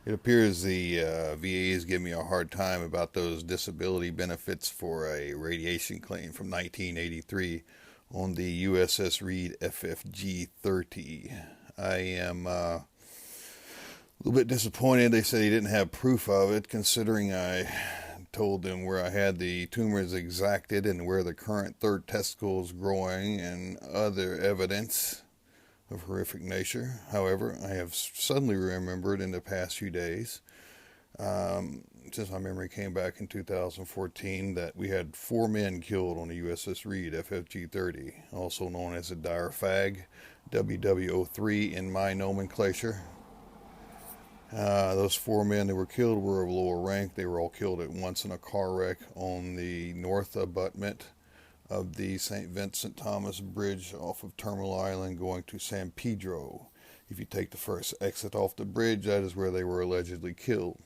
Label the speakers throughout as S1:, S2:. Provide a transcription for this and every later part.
S1: It appears the VA is giving me a hard time about those disability benefits for a radiation claim from 1983 on the USS Reid FFG 30. I am a little bit disappointed. They said he didn't have proof of it, considering I told them where I had the tumors exacted and where the current third testicle is growing and other evidence of horrific nature. However, I have suddenly remembered in the past few days, since my memory came back in 2014, that we had 4 men killed on the USS Reid FFG 30, also known as the Dier Fag WW in my nomenclature. Those 4 men that were killed were of lower rank. They were all killed at once in a car wreck on the north abutment of the St. Vincent Thomas Bridge off of Terminal Island going to San Pedro. If you take the first exit off the bridge, that is where they were allegedly killed.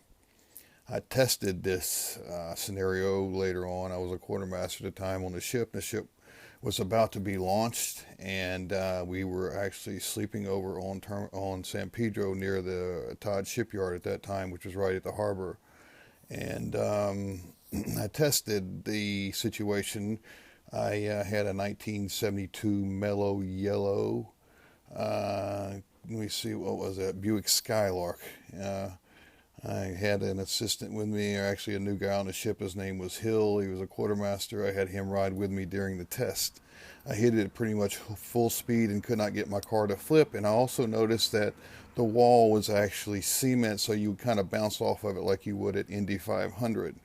S1: I tested this scenario later on. I was a quartermaster at the time on the ship. The ship was about to be launched, and we were actually sleeping over on San Pedro near the Todd shipyard at that time, which was right at the harbor. And I tested the situation. I had a 1972 mellow yellow, let me see, what was that, Buick Skylark. I had an assistant with me, or actually a new guy on the ship. His name was Hill. He was a quartermaster. I had him ride with me during the test. I hit it at pretty much full speed and could not get my car to flip. And I also noticed that the wall was actually cement, so you would kind of bounce off of it like you would at Indy 500.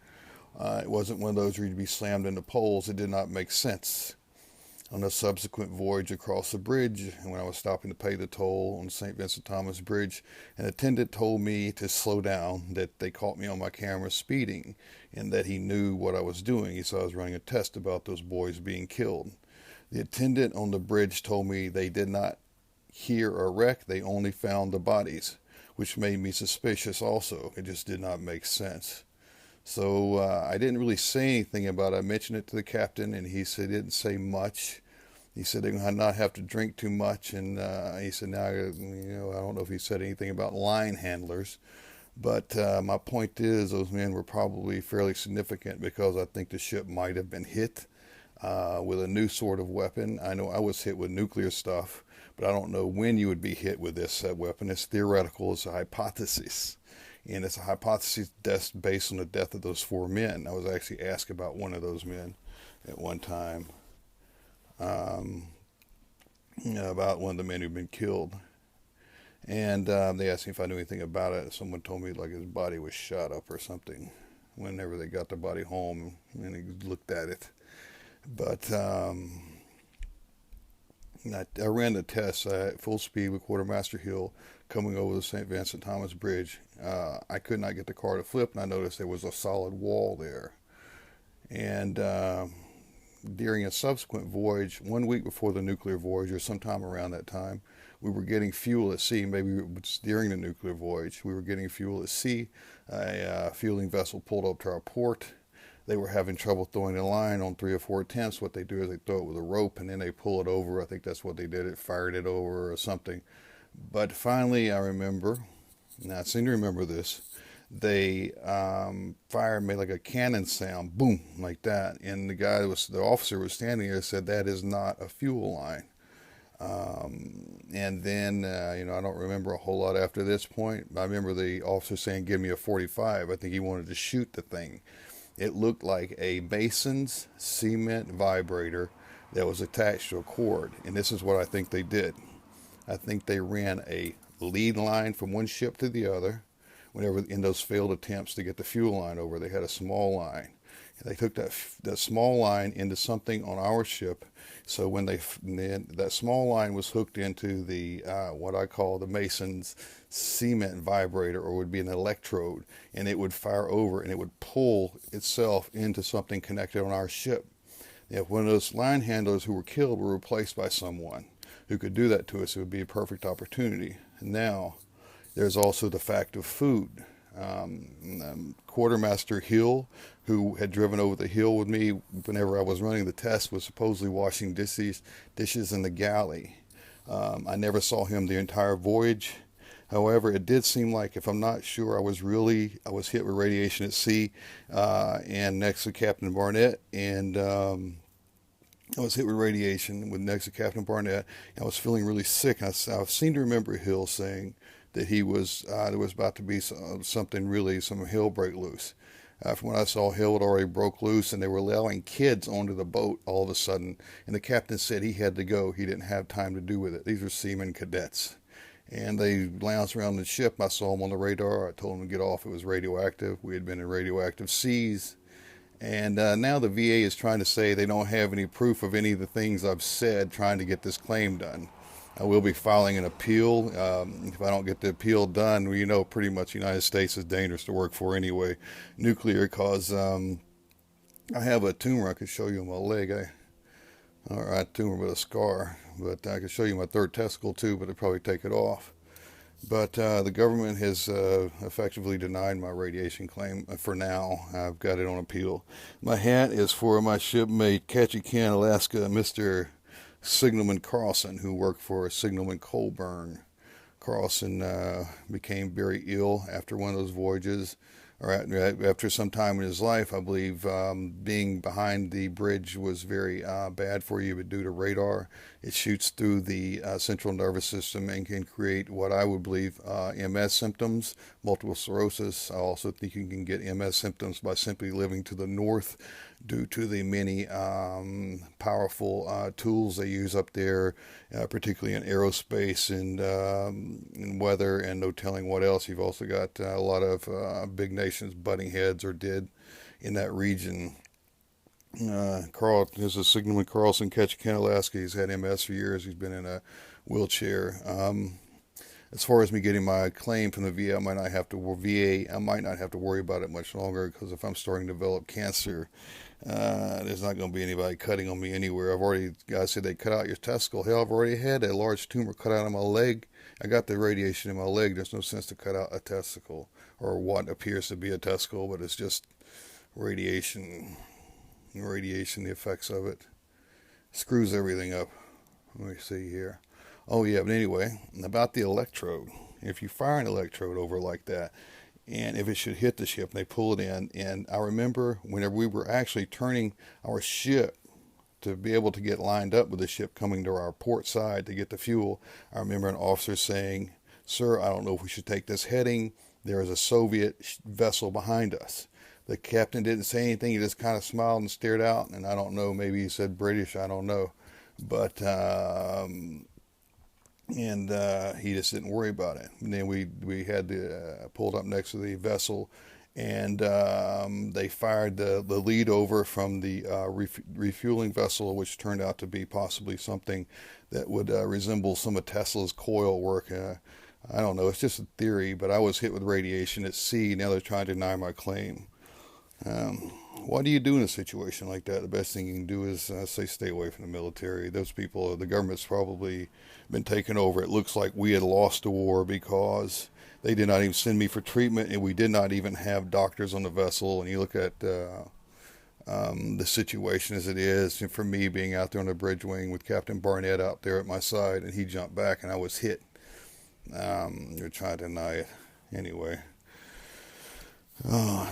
S1: It wasn't one of those where you'd be slammed into poles. It did not make sense. On a subsequent voyage across the bridge, when I was stopping to pay the toll on St. Vincent Thomas Bridge, an attendant told me to slow down, that they caught me on my camera speeding, and that he knew what I was doing. He saw I was running a test about those boys being killed. The attendant on the bridge told me they did not hear a wreck, they only found the bodies, which made me suspicious also. It just did not make sense. So I didn't really say anything about it. I mentioned it to the captain, and he said he didn't say much. He said they're going to not have to drink too much, and he said now, I don't know if he said anything about line handlers, but my point is those men were probably fairly significant, because I think the ship might have been hit with a new sort of weapon. I know I was hit with nuclear stuff, but I don't know when you would be hit with this weapon. It's theoretical. It's a hypothesis. And it's a hypothesis based on the death of those 4 men. I was actually asked about one of those men at one time, about one of the men who'd been killed. And they asked me if I knew anything about it. Someone told me like his body was shot up or something whenever they got the body home, and he looked at it. But I ran the test at full speed with Quartermaster Hill coming over the St. Vincent Thomas Bridge. I could not get the car to flip, and I noticed there was a solid wall there. And during a subsequent voyage, 1 week before the nuclear voyage, or sometime around that time, we were getting fuel at sea. Maybe it was during the nuclear voyage. We were getting fuel at sea. A fueling vessel pulled up to our port. They were having trouble throwing the line on 3 or 4 attempts. What they do is they throw it with a rope, and then they pull it over. I think that's what they did. It fired it over or something. But finally, I remember, now I seem to remember this, they made like a cannon sound, boom, like that. And the officer was standing there, said that is not a fuel line. And then, I don't remember a whole lot after this point. I remember the officer saying, give me a 45. I think he wanted to shoot the thing. It looked like a mason's cement vibrator that was attached to a cord. And this is what I think they did. I think they ran a lead line from one ship to the other. Whenever in those failed attempts to get the fuel line over, they had a small line. And they took that small line into something on our ship. So when that small line was hooked into the what I call the mason's cement vibrator, or would be an electrode, and it would fire over and it would pull itself into something connected on our ship. If one of those line handlers who were killed were replaced by someone who could do that to us, it would be a perfect opportunity. Now, there's also the fact of food. Quartermaster Hill, who had driven over the hill with me whenever I was running the test, was supposedly washing dishes in the galley. I never saw him the entire voyage. However, it did seem like, if I'm not sure, I was hit with radiation at sea, and next to Captain Barnett, and I was hit with radiation next to Captain Barnett. And I was feeling really sick. I seem to remember Hill saying that he was there was about to be something really, some hell break loose. From what I saw, hell had already broke loose, and they were allowing kids onto the boat all of a sudden. And the captain said he had to go. He didn't have time to do with it. These were seamen cadets. And they lounged around the ship. I saw them on the radar. I told them to get off. It was radioactive. We had been in radioactive seas. And now the VA is trying to say they don't have any proof of any of the things I've said, trying to get this claim done. I will be filing an appeal. If I don't get the appeal done, well, you know, pretty much the United States is dangerous to work for anyway. Nuclear, because I have a tumor. I could show you on my leg. Or a tumor with a scar. But I could show you my third testicle too, but I'd probably take it off. But the government has effectively denied my radiation claim for now. I've got it on appeal. My hat is for my shipmate, Ketchikan, Alaska, Mr. Signalman Carlson, who worked for Signalman Colburn. Carlson became very ill after one of those voyages, or after some time in his life. I believe being behind the bridge was very bad for you, but due to radar, it shoots through the central nervous system and can create what I would believe MS symptoms, multiple sclerosis. I also think you can get MS symptoms by simply living to the north, due to the many powerful tools they use up there, particularly in aerospace and in weather, and no telling what else. You've also got a lot of big nations butting heads, or did, in that region. This is Signalman Carlson, Ketchikan, Alaska. He's had MS for years. He's been in a wheelchair. As far as me getting my claim from the VA, I might not have to worry about it much longer, because if I'm starting to develop cancer, there's not going to be anybody cutting on me anywhere. Guys said they cut out your testicle. Hell, I've already had a large tumor cut out of my leg. I got the radiation in my leg. There's no sense to cut out a testicle, or what appears to be a testicle, but it's just radiation. The effects of it screws everything up. Let me see here. Oh yeah, but anyway, about the electrode. If you fire an electrode over like that, and if it should hit the ship, and they pull it in, and I remember whenever we were actually turning our ship to be able to get lined up with the ship coming to our port side to get the fuel, I remember an officer saying, "Sir, I don't know if we should take this heading. There is a Soviet vessel behind us." The captain didn't say anything. He just kind of smiled and stared out, and I don't know, maybe he said British, I don't know. But he just didn't worry about it. And then we had pulled up next to the vessel, and they fired the lead over from the refueling vessel, which turned out to be possibly something that would resemble some of Tesla's coil work. I don't know, it's just a theory, but I was hit with radiation at sea. Now they're trying to deny my claim. What do you do in a situation like that? The best thing you can do is stay away from the military. Those people, the government's probably been taken over. It looks like we had lost the war, because they did not even send me for treatment, and we did not even have doctors on the vessel. And you look at the situation as it is, and for me being out there on the bridge wing with Captain Barnett out there at my side, and he jumped back and I was hit. They're trying to deny it. Anyway.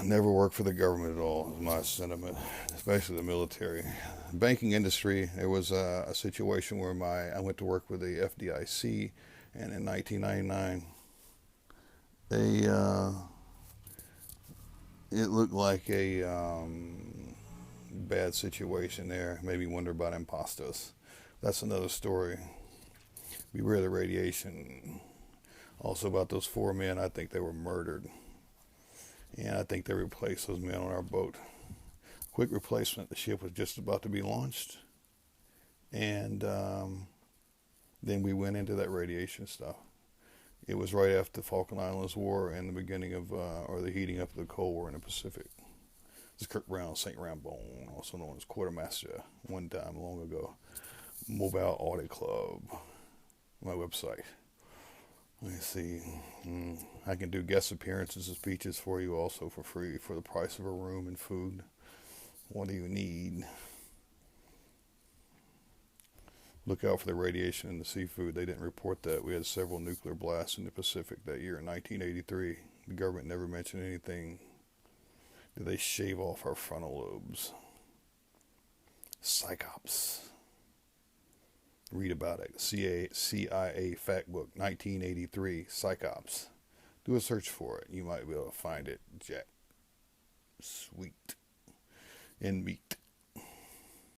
S1: Never work for the government at all, is my sentiment, especially the military. Banking industry, there was a situation where I went to work with the FDIC, and in 1999, it looked like a bad situation there. Made me wonder about imposters. That's another story. Beware of the radiation. Also about those 4 men, I think they were murdered. And I think they replaced those men on our boat. Quick replacement. The ship was just about to be launched. And then we went into that radiation stuff. It was right after the Falkland Islands War and the beginning of, or the heating up of the Cold War in the Pacific. This is Kirk Brown, St. Rambone, also known as quartermaster, one time long ago. Mobile Audit Club, my website. Let me see. I can do guest appearances and speeches for you also for free, for the price of a room and food. What do you need? Look out for the radiation in the seafood. They didn't report that. We had several nuclear blasts in the Pacific that year in 1983. The government never mentioned anything. Did they shave off our frontal lobes? Psychops. Read about it. CIA fact book, 1983, Psychops. Do a search for it. You might be able to find it, Jack. Sweet. And meat.